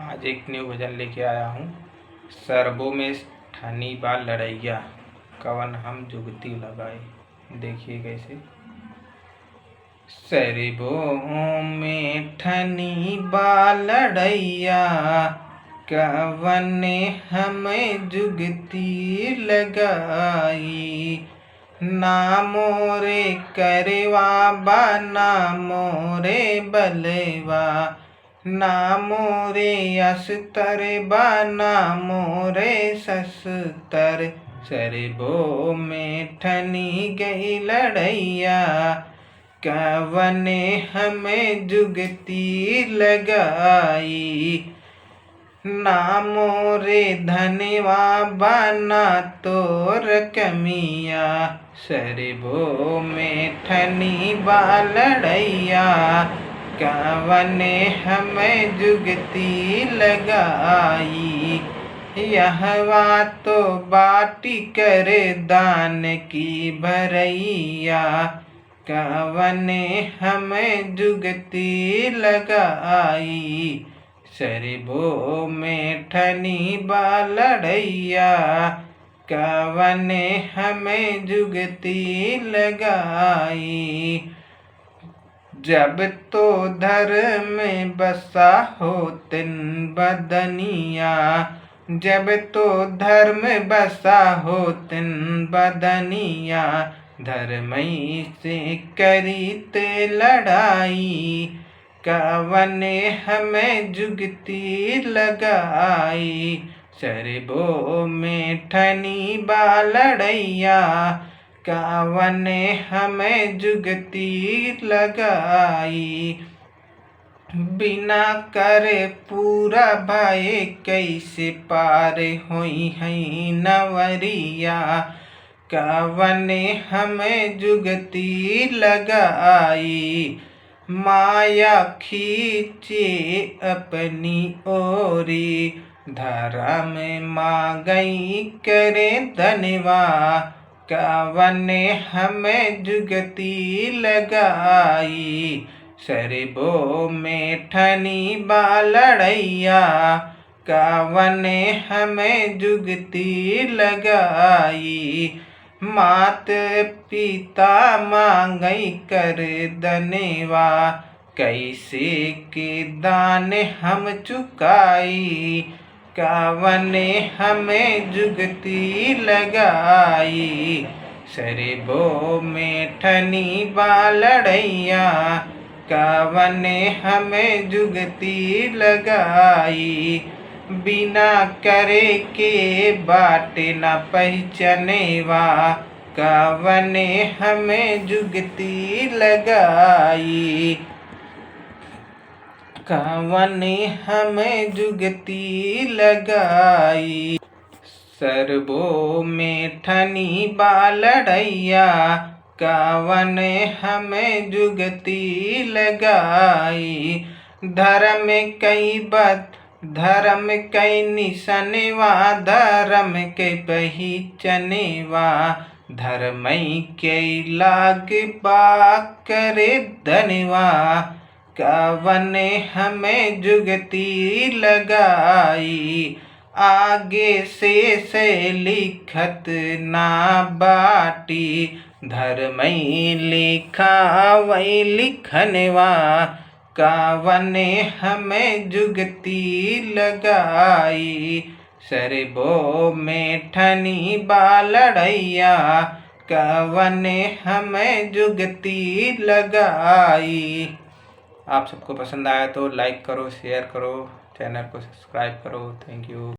आज एक न्यू भजन लेके आया हूँ। सरबों में ठानी बा लड़ैया, कवन हम जुगती लगाए। देखिए कैसे। सरबों में ठानी बा लड़ैया, कवन हमें जुगती लगाई। ना मोरे करवा बा ना मोरे बलवा, ना मोरे अस्तर बा ना मोरे सस्तर। सरबों में ठनी गई लड़ैया, कवन हमें जुगती लगाई। ना मोरे धनवा बा ना तोर कमिया, सरबों में ठनी बा लड़ैया, कवन हमें जुगती लगाई। यहवा तो बाटी कर दान की भरैया, कवन हमें जुगती लगाई। सरबों में ठनी बा लड़ैया, कवन हमें जुगती लगाई। जब तो धर्म में बसा हो तिन बदनिया, जब तो धर्म बसा हो तिन बदनिया, धर्मई से करी ते लड़ाई, कवन हमें जुगती लगाई। सरबों में ठनी बा लड़ैया, कवन हमें जुगती लगाई। बिना करे पूरा भये कैसे पार होई है नवरिया, कवन हमें जुगती लगाई। माया खींचे अपनी ओरी, धर्म मांगई करे धनवा, कवन हमें जुगती लगाई। सरबों में ठनी बा लड़ैया, कवन हमें जुगती लगाई। मात पिता मांगई कर दनवा, कैसे के दान हम चुकाई, कवन हमें जुगती लगाई। सरबों में ठनी बा लड़ैया, कवन हमें जुगती लगाई। बिना करे के बाट न पहचनेवा, कवन हमें जुगती लगाई। कवन हमें जुगती लगाई। सरबों में ठनी बा लड़ैया, कवन हमें जुगती लगाई। धर्म कई निशनवा, धर्म के पहचनेवा, धर्मई के लाग बा करे धनवा, कवन हमें जुगती लगाई। आगे से लिखत ना बाटी, धर्मई लिखा वही लिखनवा, कवन हमें जुगती लगाई। सरबों में ठनी बा लड़ैया, कवन हमें जुगती लगाई। आप सबको पसंद आया तो लाइक करो, शेयर करो, चैनल को सब्सक्राइब करो। Thank you.